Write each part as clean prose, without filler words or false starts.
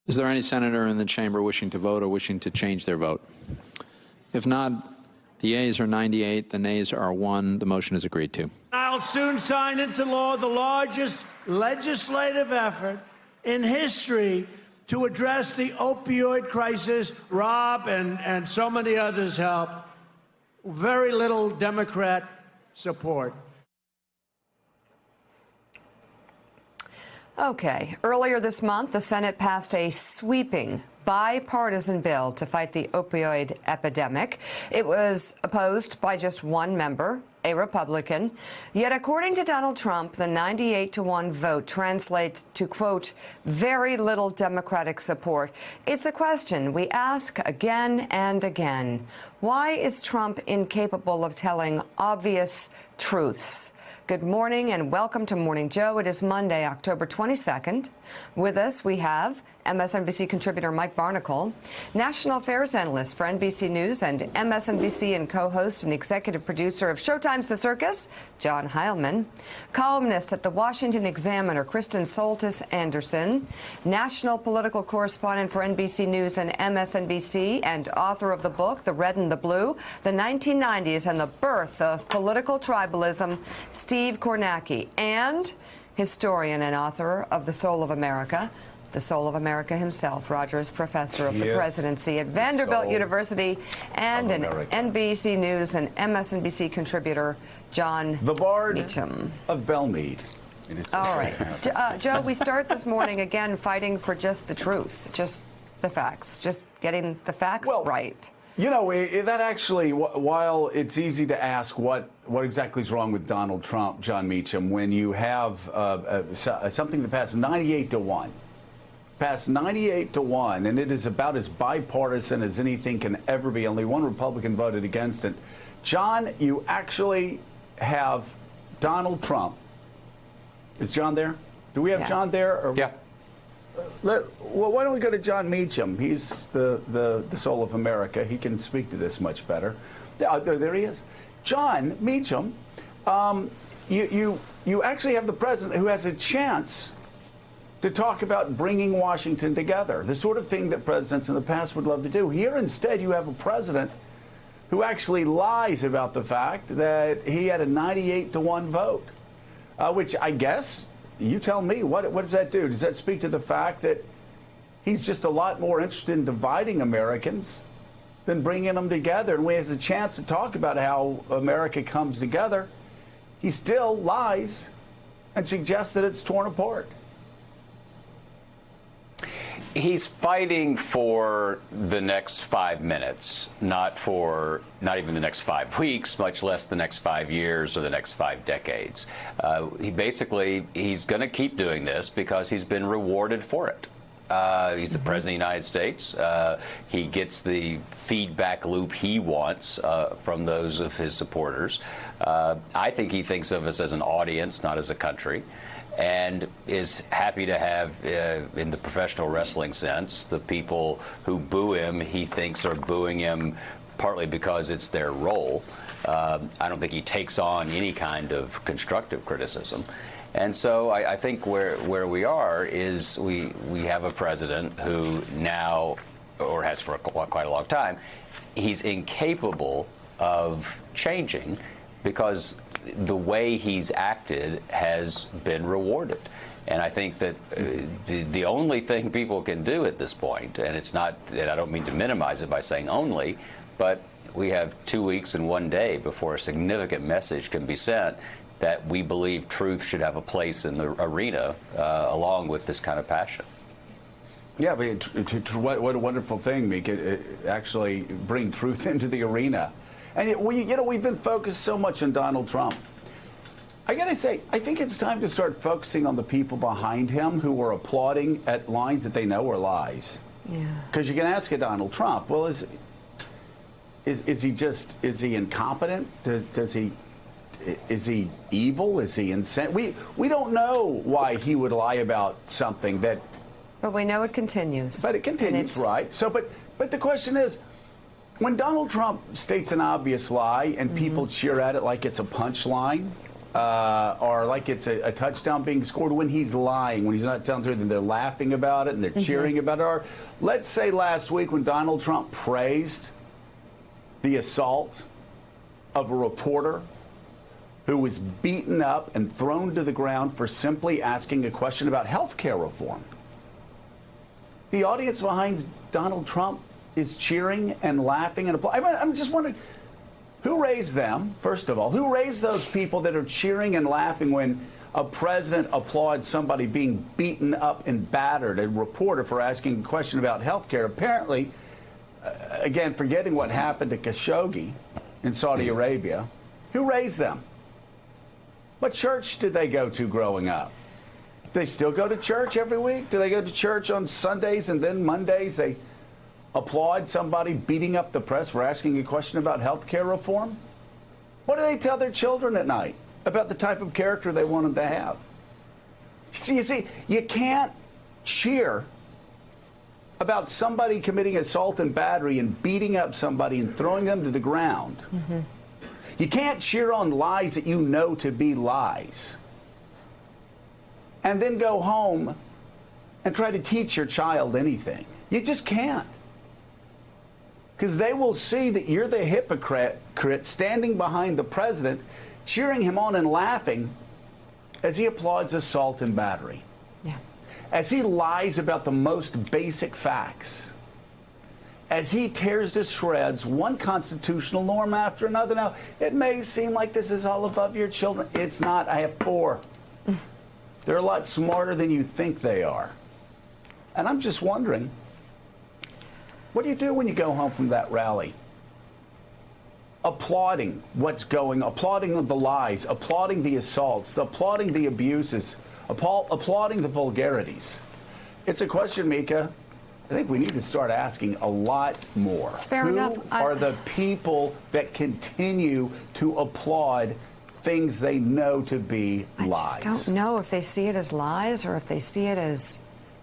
Is there any senator in the chamber wishing to vote or wishing to change their vote? If not, the yeas are 98, the nays are 1. The motion is agreed to. I'll soon sign into law the largest legislative effort in history to address the opioid crisis. Rob and so many others helped. Very little Democrat support. Okay. Earlier this month, the Senate passed a sweeping bipartisan bill to fight the opioid epidemic. It was opposed by just one member, a Republican. Yet, according to Donald Trump, the 98-1 vote translates to, quote, very little Democratic support. It's a question we ask again and again. Why is Trump incapable of telling obvious truths? Good morning and welcome to Morning Joe. It is Monday, October 22nd. With us, we have MSNBC contributor Mike Barnicle, national affairs analyst for NBC News and MSNBC and co-host and executive producer of Showtime's The Circus, John Heilman, columnist at the Washington Examiner, Kristen Soltis Anderson, national political correspondent for NBC News and MSNBC, and author of the book, The Red and the Blue, the 1990s and the Birth of Political Tribalism, Steve Kornacki, and historian and author of The Soul of America, the Soul of America himself, Rogers Professor of the Presidency at Vanderbilt University, and an NBC News and MSNBC contributor, John the Bard Meacham of Belmead. All right. Joe, we start this morning again fighting for just the truth, just the facts, just getting the facts right. You know, that actually, while it's easy to ask what exactly is wrong with Donald Trump, John Meacham, when you have something that passed 98-1, passed 98-1, and it is about as bipartisan as anything can ever be. Only one Republican voted against it. John, you actually have Donald Trump. Is John there? Do we have John there? Or yeah. Well, why don't we go to John Meacham? He's the soul of America. He can speak to this much better. There he is. John Meacham, you actually have the president who has a chance to talk about bringing Washington together, the sort of thing that presidents in the past would love to do. Here, instead, you have a president who actually lies about the fact that he had a 98-1 vote, which I guess, you tell me, what does that do? Does that speak to the fact that he's just a lot more interested in dividing Americans than bringing them together? And when he has a chance to talk about how America comes together, he still lies and suggests that it's torn apart. He's fighting for the next 5 minutes, not even the next 5 weeks, much less the next 5 years or the next 5 decades. He's going to keep doing this because he's been rewarded for it. He's the president of the United States. He gets the feedback loop he wants from those of his supporters. I think he thinks of us as an audience, not as a country, and is happy to have, in the professional wrestling sense, the people who boo him, he thinks are booing him partly because it's their role. I don't think he takes on any kind of constructive criticism. And so I think where we are is we have a president who now, or has for quite a long time, he's incapable of changing because the way he's acted has been rewarded. And I think that the only thing people can do at this point, and it's not, and I don't mean to minimize it by saying only, but we have 2 weeks and 1 day before a significant message can be sent that we believe truth should have a place in the arena along with this kind of passion. Yeah, but what a wonderful thing, Meek, actually bring truth into the arena. And we've been focused so much on Donald Trump. I got to say, I think it's time to start focusing on the people behind him who are applauding at lines that they know are lies. Yeah. Because you can ask a Donald Trump, well, is he incompetent? Is he evil? Is he insane? We don't know why he would lie about something that. But we know it continues. But it continues, right? So, but the question is, when Donald Trump states an obvious lie and people cheer at it like it's a punchline, or like it's a touchdown being scored when he's lying, when he's not telling the truth, and they're laughing about it and they're cheering about it. Or let's say last week when Donald Trump praised the assault of a reporter who was beaten up and thrown to the ground for simply asking a question about health care reform. The audience behind Donald Trump is cheering and laughing and applauding. I'm just wondering, who raised them, first of all? Who raised those people that are cheering and laughing when a president applauds somebody being beaten up and battered, a reporter for asking a question about health care? Apparently, again, forgetting what happened to Khashoggi in Saudi Arabia, who raised them? What church did they go to growing up? Do they still go to church every week? Do they go to church on Sundays and then Mondays they applaud somebody beating up the press for asking a question about health care reform? What do they tell their children at night about the type of character they want them to have? You see, you can't cheer about somebody committing assault and battery and beating up somebody and throwing them to the ground. You can't cheer on lies that you know to be lies and then go home and try to teach your child anything. You just can't. Because they will see that you're the hypocrite standing behind the president, cheering him on and laughing as he applauds assault and battery. Yeah. As he lies about the most basic facts. As he tears to shreds one constitutional norm after another. Now, it may seem like this is all above your children. It's not. I have 4. They're a lot smarter than you think they are. And I'm just wondering, what do you do when you go home from that rally? Applauding applauding the lies, applauding the assaults, applauding the abuses, applauding the vulgarities. It's a question, Mika, I think we need to start asking a lot more. It's fair enough. Who are the people that continue to applaud things they know to be lies? I just don't know if they see it as lies or if they see it as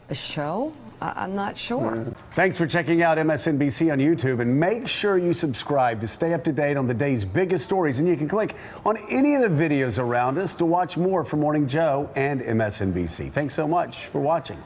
a show. I'm not sure. Thanks for checking out MSNBC on YouTube, and make sure you subscribe to stay up to date on the day's biggest stories. And you can click on any of the videos around us to watch more from Morning Joe and MSNBC. Thanks so much for watching.